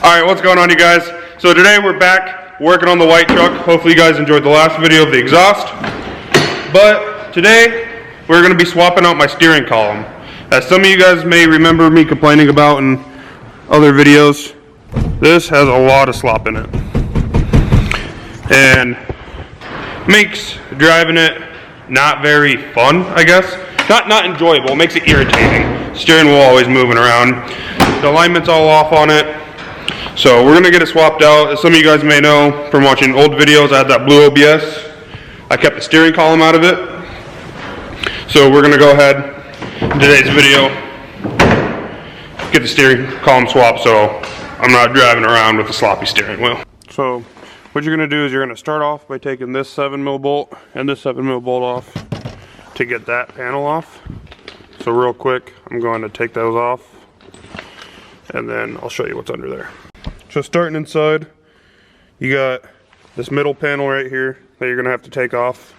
Alright, what's going on, you guys? So today we're back working on the white truck. Hopefully you guys enjoyed the last video of the exhaust. But today we're going to be swapping out my steering column. As some of you guys may remember me complaining about in other videos, this has a lot of slop in it. And makes driving it not very fun, I guess. Not enjoyable, it makes it irritating. Steering wheel always moving around. The alignment's all off on it. So we're gonna get it swapped out. As some of you guys may know from watching old videos, I had that blue OBS. I kept the steering column out of it. So we're gonna go ahead in today's video, get the steering column swapped so I'm not driving around with a sloppy steering wheel. So what you're gonna do is you're gonna start off by taking this 7mm bolt and this 7mm bolt off to get that panel off. So real quick, I'm going to take those off and then I'll show you what's under there. So starting inside, you got this middle panel right here that you're gonna have to take off.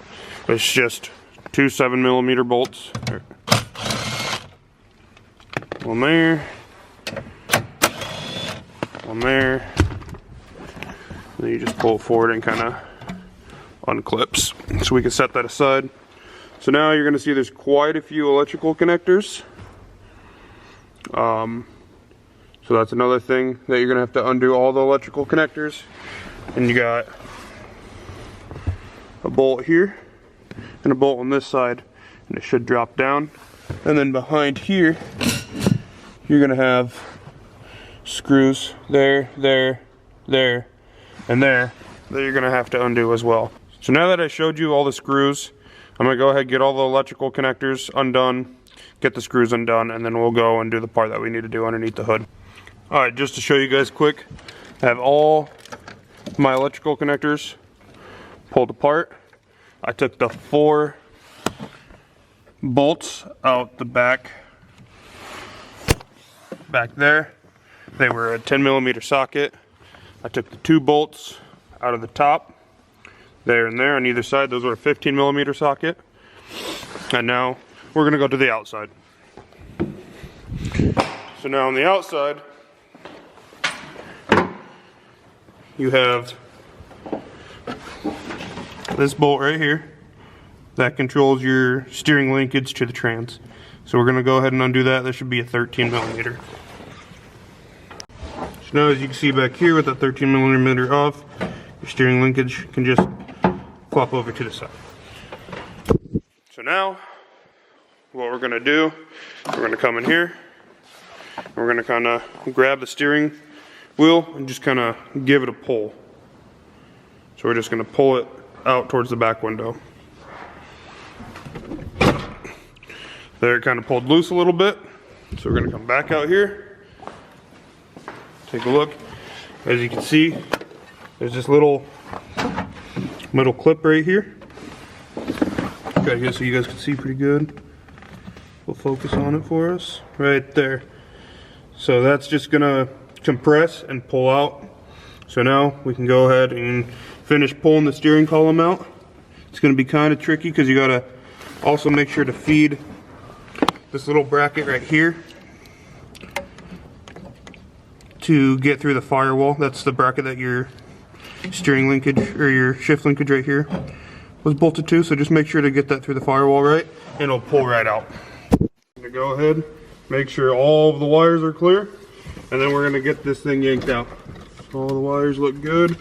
It's just two 7mm bolts. One there, one there. Then you just pull it forward and kind of unclips. So we can set that aside. So now you're gonna see there's quite a few electrical connectors. So that's another thing that you're gonna have to undo all the electrical connectors. And you got a bolt here and a bolt on this side, and it should drop down. And then behind here, you're gonna have screws there, there, there, and there that you're gonna have to undo as well. So now that I showed you all the screws, I'm gonna go ahead and get all the electrical connectors undone, get the screws undone, and then we'll go and do the part that we need to do underneath the hood. Alright, just to show you guys quick, I have all my electrical connectors pulled apart. I took the 4 bolts out the back there. They were a 10mm socket. I took the 2 bolts out of the top, there and there on either side. Those were a 15mm socket. And now we're gonna go to the outside. So now on the outside, you have this bolt right here that controls your steering linkage to the trans. So we're going to go ahead and undo that. That should be a 13mm. So now as you can see back here with that 13mm off, your steering linkage can just flop over to the side. So now what we're going to do, we're going to come in here and we're going to kind of grab the steering wheel and just kind of give it a pull. So we're just going to pull it out towards the back window. There, it kind of pulled loose a little bit. So we're going to come back out here, take a look. As you can see, there's this little clip right here. Got here so you guys can see pretty good. We'll focus on it for us right there. So that's just going to compress and pull out. So now we can go ahead and finish pulling the steering column out. It's going to be kind of tricky because you got to also make sure to feed this little bracket right here to get through the firewall. That's the bracket that your steering linkage or your shift linkage right here was bolted to. So just make sure to get that through the firewall right and it'll pull right out. I'm going to go ahead, make sure all of the wires are clear. And then we're going to get this thing yanked out. All the wires look good.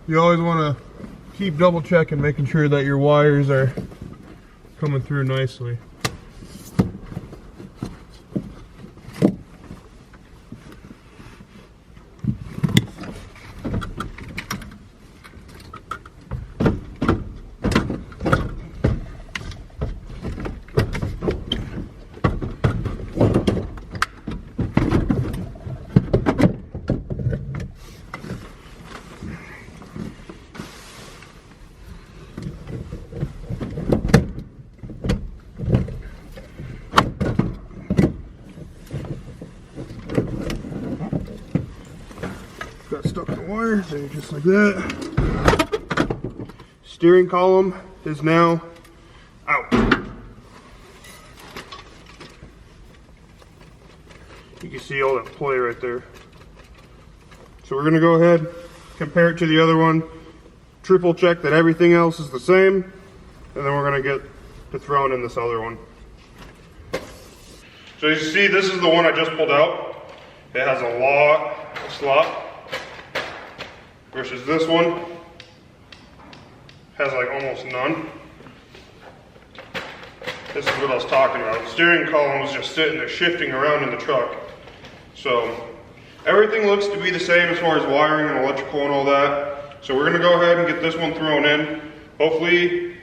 You always want to keep double checking, making sure that your wires are coming through nicely. wire, there, just like that. Steering column is now out. You can see all that play right there. So we're gonna go ahead, compare it to the other one, triple check that everything else is the same, and then we're gonna get to throwing in this other one. So you see, this is the one I just pulled out. It has a lot of slop, versus this one has like almost none. This is what I was talking about. The steering column was just sitting there shifting around in the truck. So everything looks to be the same as far as wiring and electrical and all that. So we're gonna go ahead and get this one thrown in. Hopefully,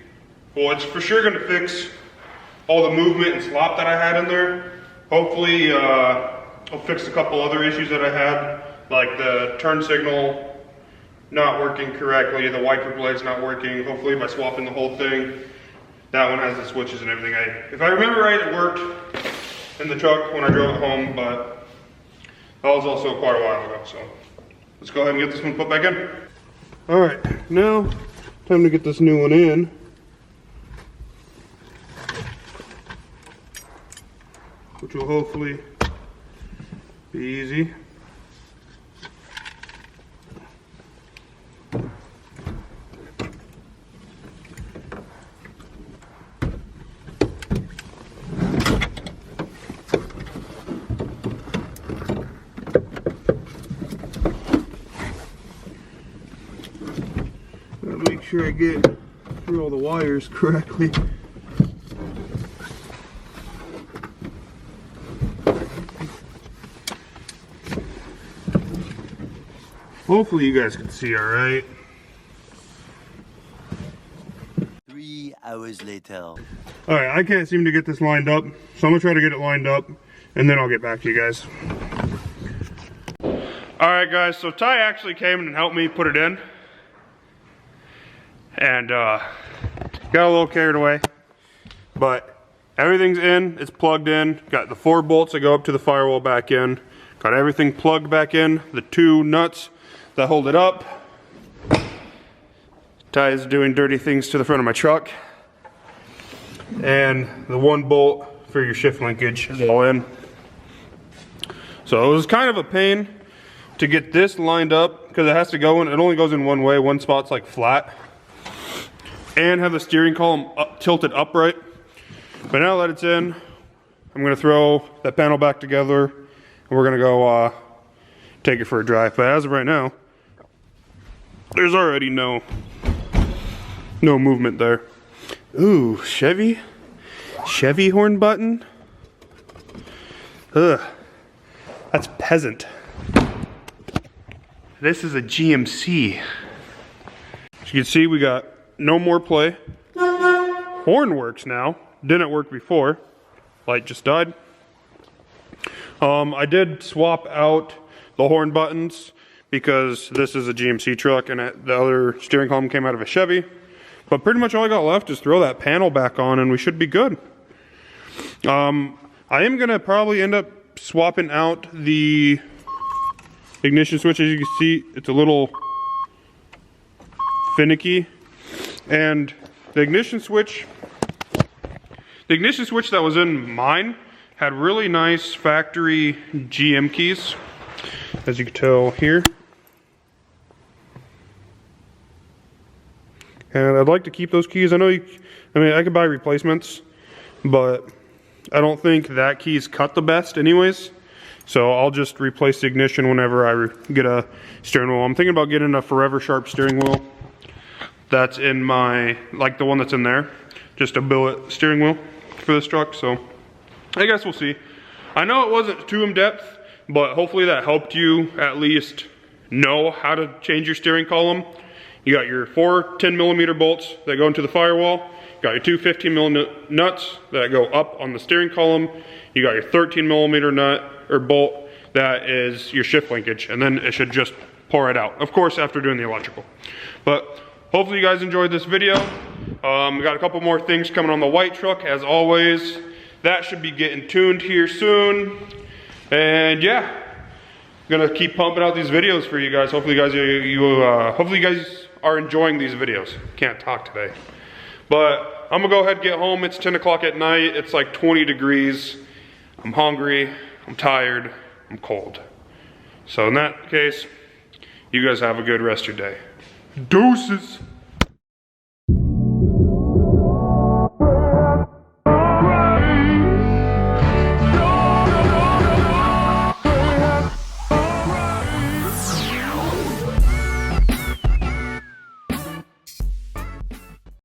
well, it's for sure gonna fix all the movement and slop that I had in there. Hopefully, I'll fix a couple other issues that I had, like the turn signal not working correctly, the wiper blade's not working. Hopefully by swapping the whole thing, that one has the switches and everything. If I remember right, it worked in the truck when I drove it home, but that was also quite a while ago, so let's go ahead and get this one put back in. All right, now time to get this new one in. Which will hopefully be easy. Gotta make sure I get through all the wires correctly. Hopefully you guys can see all right. 3 hours later. All right, I can't seem to get this lined up, so I'm gonna try to get it lined up, and then I'll get back to you guys. All right, guys, so Ty actually came and helped me put it in, and got a little carried away, but everything's in, it's plugged in, got the 4 bolts that go up to the firewall back in, got everything plugged back in, the 2 nuts that hold it up. Ty is doing dirty things to the front of my truck. And the 1 bolt for your shift linkage is all in. So it was kind of a pain to get this lined up because it has to go in, it only goes in one way, one spot's like flat. And have the steering column tilted upright. But now that it's in, I'm gonna throw that panel back together and we're gonna go take it for a drive. But as of right now, there's already no movement there. Ooh, Chevy horn button. Ugh, that's peasant. This is a GMC. As you can see, we got no more play. Horn works now. Didn't work before. Light just died. I did swap out the horn buttons because this is a GMC truck and the other steering column came out of a Chevy. But pretty much all I got left is throw that panel back on and we should be good. I am gonna probably end up swapping out the ignition switch. As you can see, it's a little finicky. And the ignition switch that was in mine had really nice factory GM keys, as you can tell here. And I'd like to keep those keys. I mean, I could buy replacements, but I don't think that key's cut the best anyways. So I'll just replace the ignition whenever I get a steering wheel. I'm thinking about getting a Forever Sharp steering wheel. That's in my, like the one that's in there. Just a billet steering wheel for this truck, so I guess we'll see. I know it wasn't too in-depth, but hopefully that helped you at least know how to change your steering column. You got your 4 10mm bolts that go into the firewall. You got your 2 15mm nuts that go up on the steering column. You got your 13mm nut or bolt that is your shift linkage, and then it should just pour it out. Of course, after doing the electrical. But hopefully you guys enjoyed this video. We got a couple more things coming on the white truck as always. That should be getting tuned here soon. And yeah, gonna keep pumping out these videos for you guys. Hopefully you guys are enjoying these videos. Can't talk today. But I'm gonna go ahead and get home. It's 10 o'clock at night. It's like 20 degrees. I'm hungry, I'm tired, I'm cold. So in that case, you guys have a good rest of your day. Deuces.